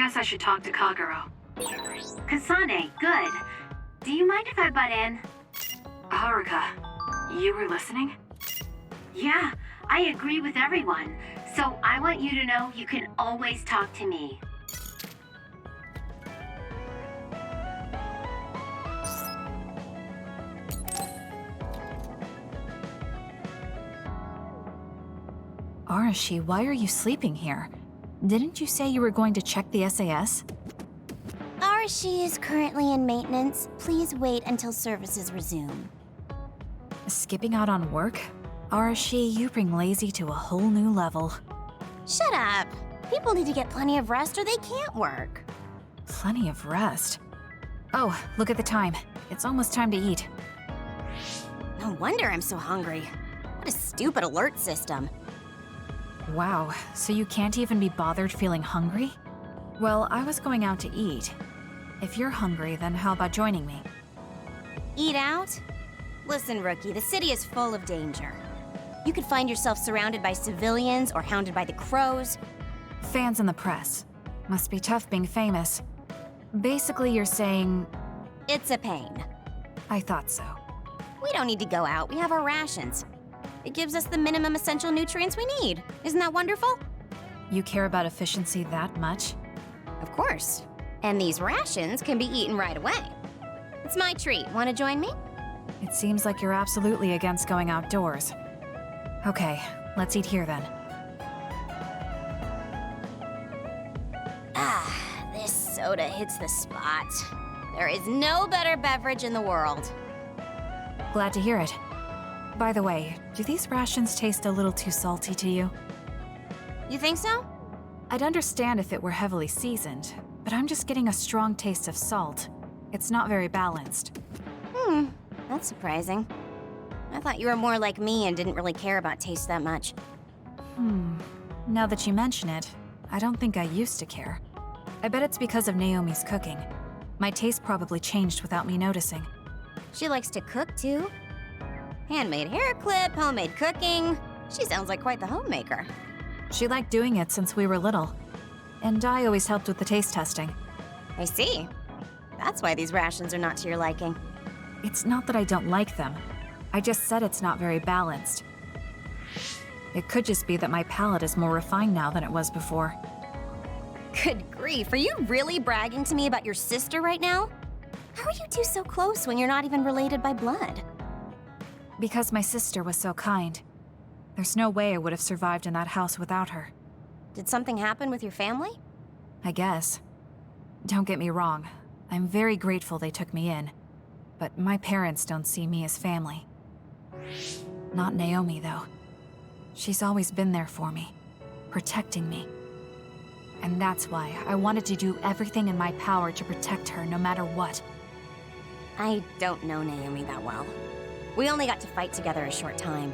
guess I should talk to Kagero. Kasane, good. Do you mind if I butt in? Haruka, you were listening? Yeah, I agree with everyone. So I want you to know you can always talk to me. Arashi, why are you sleeping here? Didn't you say you were going to check the SAS? Arashi is currently in maintenance. Please wait until services resume. Skipping out on work? Arashi, you bring lazy to a whole new level. Shut up! People need to get plenty of rest or they can't work. Plenty of rest? Oh, look at the time. It's almost time to eat. No wonder I'm so hungry. What a stupid alert system. Wow, so you can't even be bothered feeling hungry? Well, I was going out to eat. If you're hungry, then how about joining me? Eat out? Listen, Rookie, the city is full of danger. You could find yourself surrounded by civilians or hounded by the crows. Fans in the press. Must be tough being famous. Basically, you're saying... It's a pain. I thought so. We don't need to go out. We have our rations. It gives us the minimum essential nutrients we need. Isn't that wonderful? You care about efficiency that much? Of course. And these rations can be eaten right away. It's my treat. Want to join me? It seems like you're absolutely against going outdoors. Okay, let's eat here then. Ah, this soda hits the spot. There is no better beverage in the world. Glad to hear it. By the way, do these rations taste a little too salty to you? You think so? I'd understand if it were heavily seasoned, but I'm just getting a strong taste of salt. It's not very balanced. That's surprising. I thought you were more like me and didn't really care about taste that much. Now that you mention it, I don't think I used to care. I bet it's because of Naomi's cooking. My taste probably changed without me noticing. She likes to cook, too. Handmade hair clip, homemade cooking. She sounds like quite the homemaker. She liked doing it since we were little. And I always helped with the taste testing. I see. That's why these rations are not to your liking. It's not that I don't like them. I just said it's not very balanced. It could just be that my palate is more refined now than it was before. Good grief, are you really bragging to me about your sister right now? How are you two so close when you're not even related by blood? Because my sister was so kind. There's no way I would have survived in that house without her. Did something happen with your family? I guess. Don't get me wrong. I'm very grateful they took me in. But my parents don't see me as family. Not Naomi, though. She's always been there for me, protecting me. And that's why I wanted to do everything in my power to protect her no matter what. I don't know Naomi that well. We only got to fight together a short time.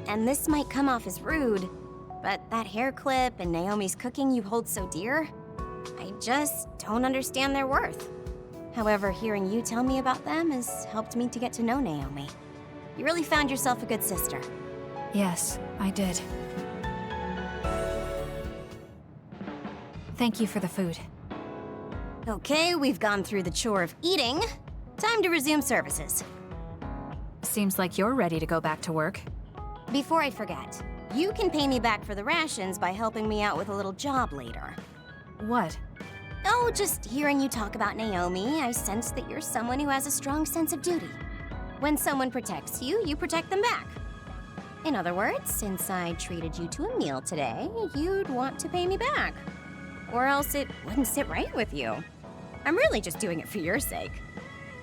And this might come off as rude, but that hair clip and Naomi's cooking you hold so dear, I just don't understand their worth. However, hearing you tell me about them has helped me to get to know Naomi. You really found yourself a good sister. Yes, I did. Thank you for the food. Okay, we've gone through the chore of eating. Time to resume services. Seems like you're ready to go back to work. Before I forget, you can pay me back for the rations by helping me out with a little job later. What? Oh, just hearing you talk about Naomi, I sense that you're someone who has a strong sense of duty. When someone protects you, you protect them back. In other words, since I treated you to a meal today, you'd want to pay me back. Or else it wouldn't sit right with you. I'm really just doing it for your sake.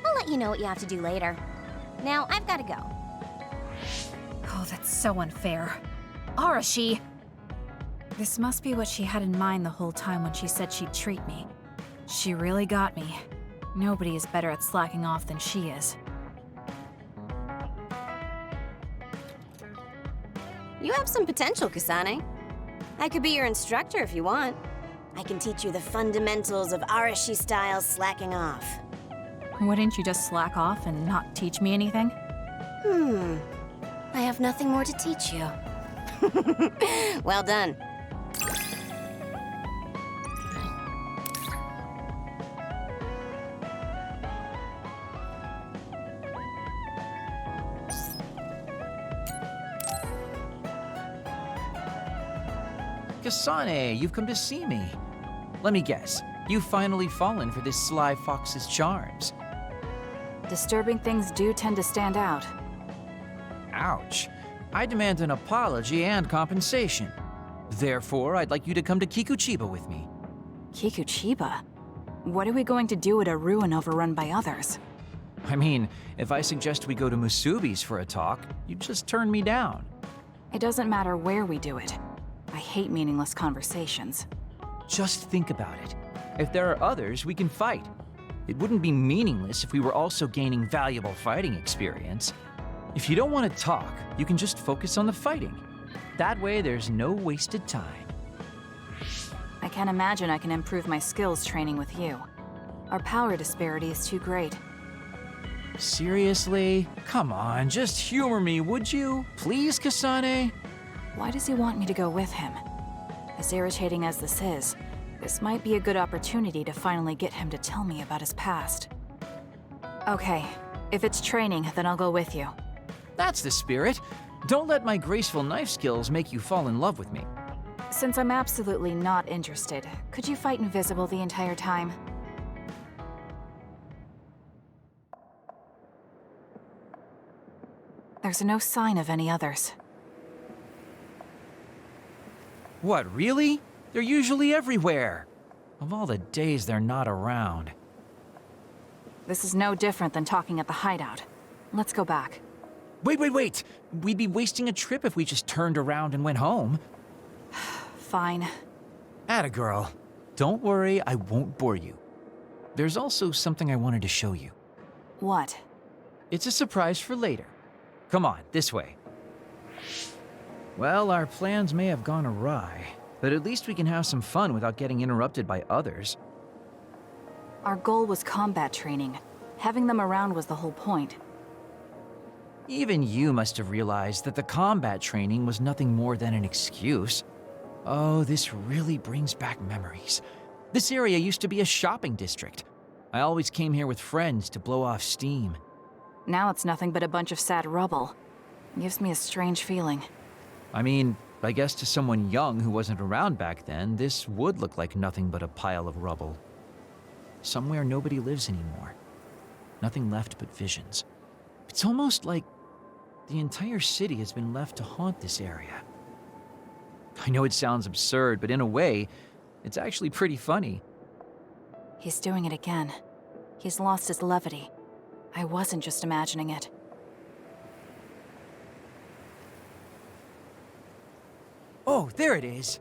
I'll let you know what you have to do later. Now, I've got to go. Oh, that's so unfair. Arashi! This must be what she had in mind the whole time when she said she'd treat me. She really got me. Nobody is better at slacking off than she is. You have some potential, Kasane. I could be your instructor if you want. I can teach you the fundamentals of Arashi-style slacking off. Wouldn't you just slack off and not teach me anything? I have nothing more to teach you. Well done. Kasane, you've come to see me. Let me guess, you've finally fallen for this sly fox's charms. Disturbing things do tend to stand out. Ouch. I demand an apology and compensation. Therefore, I'd like you to come to Kikuchiba with me. Kikuchiba? What are we going to do at a ruin overrun by others? I mean, if I suggest we go to Musubi's for a talk, you'd just turn me down. It doesn't matter where we do it. I hate meaningless conversations. Just think about it. If there are others, we can fight. It wouldn't be meaningless if we were also gaining valuable fighting experience. If you don't want to talk, you can just focus on the fighting. That way, there's no wasted time. I can't imagine I can improve my skills training with you. Our power disparity is too great. Seriously? Come on, just humor me, would you? Please, Kasane? Why does he want me to go with him? As irritating as this might be a good opportunity to finally get him to tell me about his past. Okay, if it's training, then I'll go with you. That's the spirit. Don't let my graceful knife skills make you fall in love with me. Since I'm absolutely not interested, could you fight invisible the entire time? There's no sign of any others. What, really? They're usually everywhere. Of all the days they're not around. This is no different than talking at the hideout. Let's go back. Wait! We'd be wasting a trip if we just turned around and went home. Fine. Atta girl. Don't worry, I won't bore you. There's also something I wanted to show you. What? It's a surprise for later. Come on, this way. Well, our plans may have gone awry, but at least we can have some fun without getting interrupted by others. Our goal was combat training. Having them around was the whole point. Even you must have realized that the combat training was nothing more than an excuse. Oh, this really brings back memories. This area used to be a shopping district. I always came here with friends to blow off steam. Now it's nothing but a bunch of sad rubble. Gives me a strange feeling. I mean, I guess to someone young who wasn't around back then, this would look like nothing but a pile of rubble. Somewhere nobody lives anymore. Nothing left but visions. It's almost like the entire city has been left to haunt this area. I know it sounds absurd, but in a way, it's actually pretty funny. He's doing it again. He's lost his levity. I wasn't just imagining it. Oh, there it is!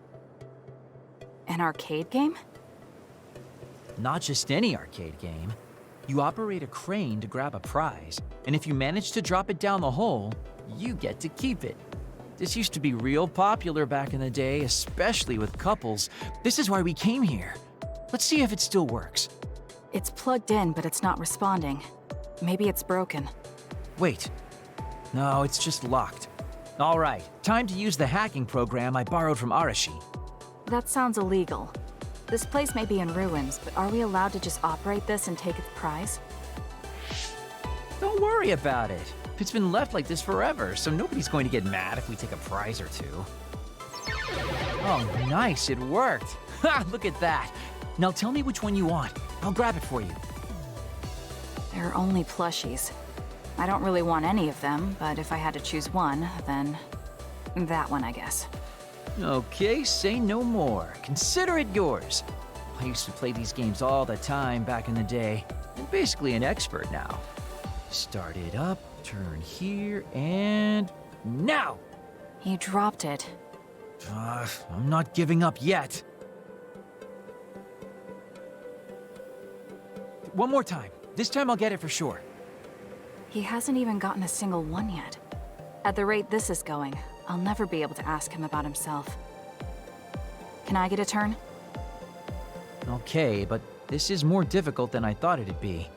An arcade game? Not just any arcade game. You operate a crane to grab a prize, and if you manage to drop it down the hole, you get to keep it. This used to be real popular back in the day, especially with couples. This is why we came here. Let's see if it still works. It's plugged in, but it's not responding. Maybe it's broken. Wait. No, it's just locked. All right, time to use the hacking program I borrowed from Arashi. That sounds illegal. This place may be in ruins, but are we allowed to just operate this and take its prize? Don't worry about it. It's been left like this forever, so nobody's going to get mad if we take a prize or two. Oh, nice, it worked. Ha, look at that. Now tell me which one you want. I'll grab it for you. There are only plushies. I don't really want any of them, but if I had to choose one, then that one, I guess. Okay, say no more. Consider it yours. I used to play these games all the time back in the day. I'm basically an expert now. Start it up, turn here, and now! You dropped it. I'm not giving up yet. One more time. This time I'll get it for sure. He hasn't even gotten a single one yet. At the rate this is going, I'll never be able to ask him about himself. Can I get a turn? Okay, but this is more difficult than I thought it'd be.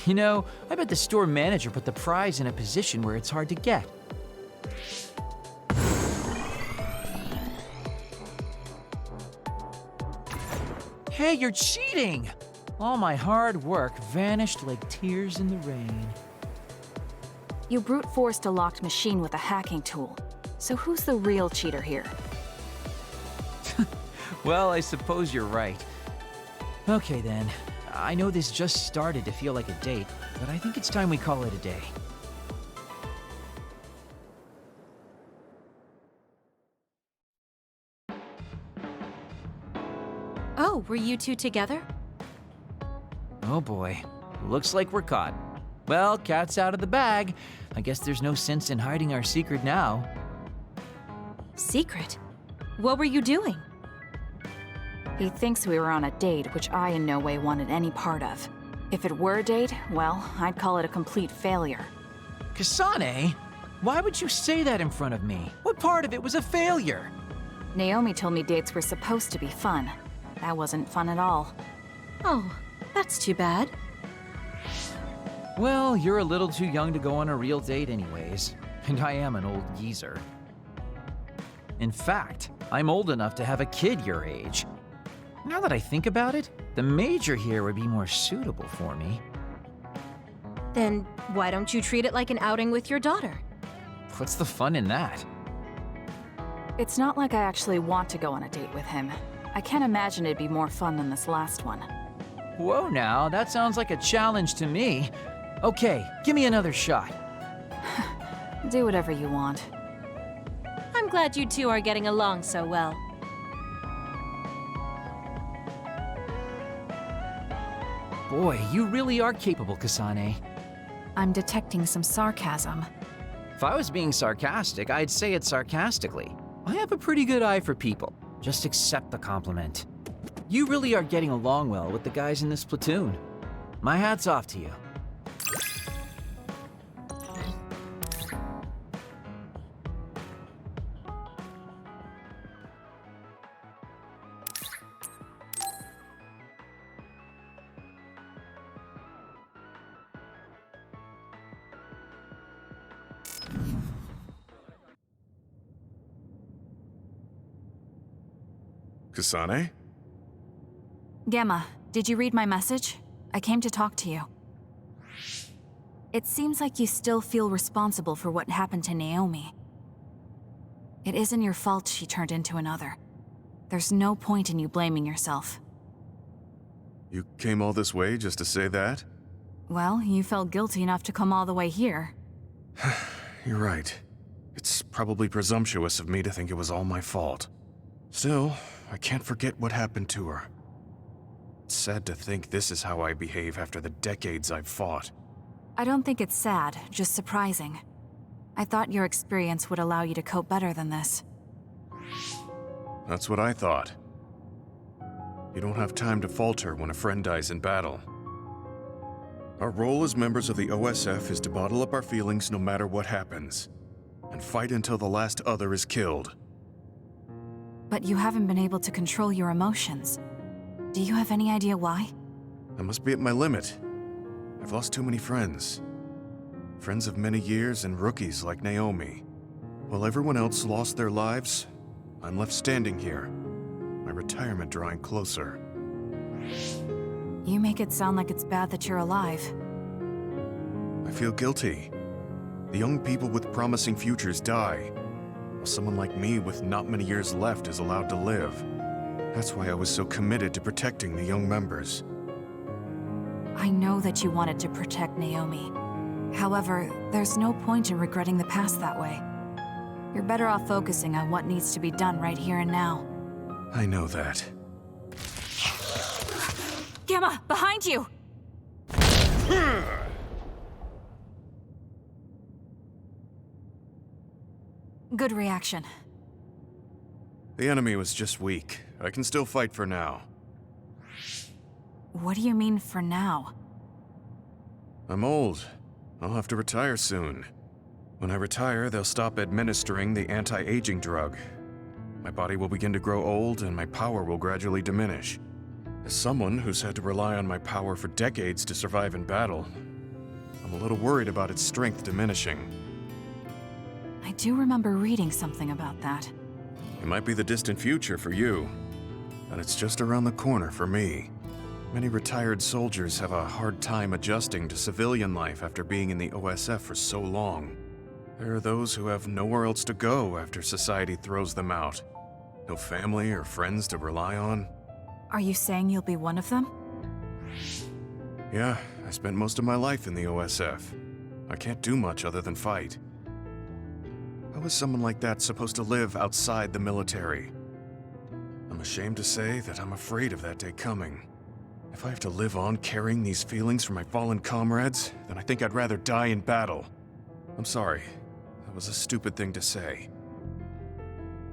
You know, I bet the store manager put the prize in a position where it's hard to get. Hey, you're cheating! All my hard work vanished like tears in the rain. You brute forced a locked machine with a hacking tool. So who's the real cheater here? Well, I suppose you're right. Okay then. I know this just started to feel like a date, but I think it's time we call it a day. Oh, were you two together? Oh boy. Looks like we're caught. Well, cat's out of the bag. I guess there's no sense in hiding our secret now. Secret? What were you doing? He thinks we were on a date, which I in no way wanted any part of. If it were a date, well, I'd call it a complete failure. Kasane? Why would you say that in front of me? What part of it was a failure? Naomi told me dates were supposed to be fun. That wasn't fun at all. Oh, that's too bad. Well, you're a little too young to go on a real date anyways, and I am an old geezer. In fact, I'm old enough to have a kid your age. Now that I think about it, the major here would be more suitable for me. Then why don't you treat it like an outing with your daughter? What's the fun in that? It's not like I actually want to go on a date with him. I can't imagine it'd be more fun than this last one. Whoa now, that sounds like a challenge to me. Okay, give me another shot. Do whatever you want. I'm glad you two are getting along so well. Boy, you really are capable, Kasane. I'm detecting some sarcasm. If I was being sarcastic, I'd say it sarcastically. I have a pretty good eye for people. Just accept the compliment. You really are getting along well with the guys in this platoon. My hat's off to you. Kasane? Gemma, did you read my message? I came to talk to you. It seems like you still feel responsible for what happened to Naomi. It isn't your fault she turned into another. There's no point in you blaming yourself. You came all this way just to say that? Well, you felt guilty enough to come all the way here. You're right. It's probably presumptuous of me to think it was all my fault. Still, I can't forget what happened to her. It's sad to think this is how I behave after the decades I've fought. I don't think it's sad, just surprising. I thought your experience would allow you to cope better than this. That's what I thought. You don't have time to falter when a friend dies in battle. Our role as members of the OSF is to bottle up our feelings no matter what happens, and fight until the last other is killed. But you haven't been able to control your emotions. Do you have any idea why? I must be at my limit. I've lost too many friends. Friends of many years and rookies like Naomi. While everyone else lost their lives, I'm left standing here, my retirement drawing closer. You make it sound like it's bad that you're alive. I feel guilty. The young people with promising futures die, while someone like me with not many years left is allowed to live. That's why I was so committed to protecting the young members. I know that you wanted to protect Naomi. However, there's no point in regretting the past that way. You're better off focusing on what needs to be done right here and now. I know that. Gemma, behind you! Good reaction. The enemy was just weak. I can still fight for now. What do you mean for now? I'm old. I'll have to retire soon. When I retire, they'll stop administering the anti-aging drug. My body will begin to grow old and my power will gradually diminish. As someone who's had to rely on my power for decades to survive in battle, I'm a little worried about its strength diminishing. I do remember reading something about that. It might be the distant future for you, but it's just around the corner for me. Many retired soldiers have a hard time adjusting to civilian life after being in the OSF for so long. There are those who have nowhere else to go after society throws them out. No family or friends to rely on. Are you saying you'll be one of them? Yeah, I spent most of my life in the OSF. I can't do much other than fight. How is someone like that supposed to live outside the military? I'm ashamed to say that I'm afraid of that day coming. If I have to live on carrying these feelings for my fallen comrades, then I think I'd rather die in battle. I'm sorry. That was a stupid thing to say.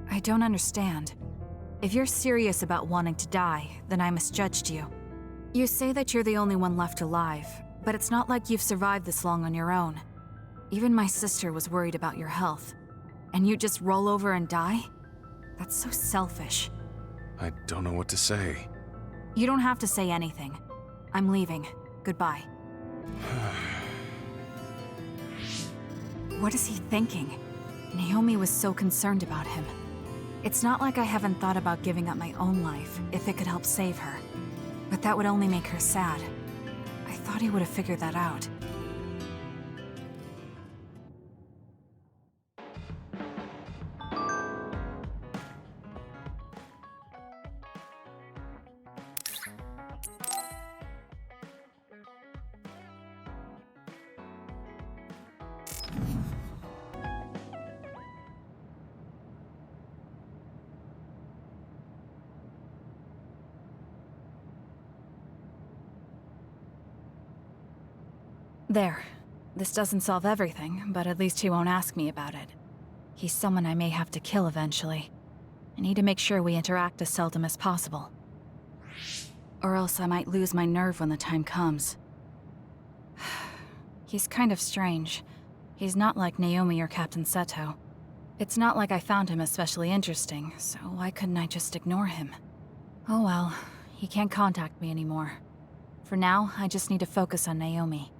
I don't understand. If you're serious about wanting to die, then I misjudged you. You say that you're the only one left alive, but it's not like you've survived this long on your own. Even my sister was worried about your health. And you just roll over and die? That's so selfish. I don't know what to say. You don't have to say anything. I'm leaving. Goodbye. What is he thinking? Naomi was so concerned about him. It's not like I haven't thought about giving up my own life if it could help save her. But that would only make her sad. I thought he would have figured that out. There. This doesn't solve everything, but at least he won't ask me about it. He's someone I may have to kill eventually. I need to make sure we interact as seldom as possible. Or else I might lose my nerve when the time comes. He's kind of strange. He's not like Naomi or Captain Seto. It's not like I found him especially interesting, so why couldn't I just ignore him? Oh well, he can't contact me anymore. For now, I just need to focus on Naomi.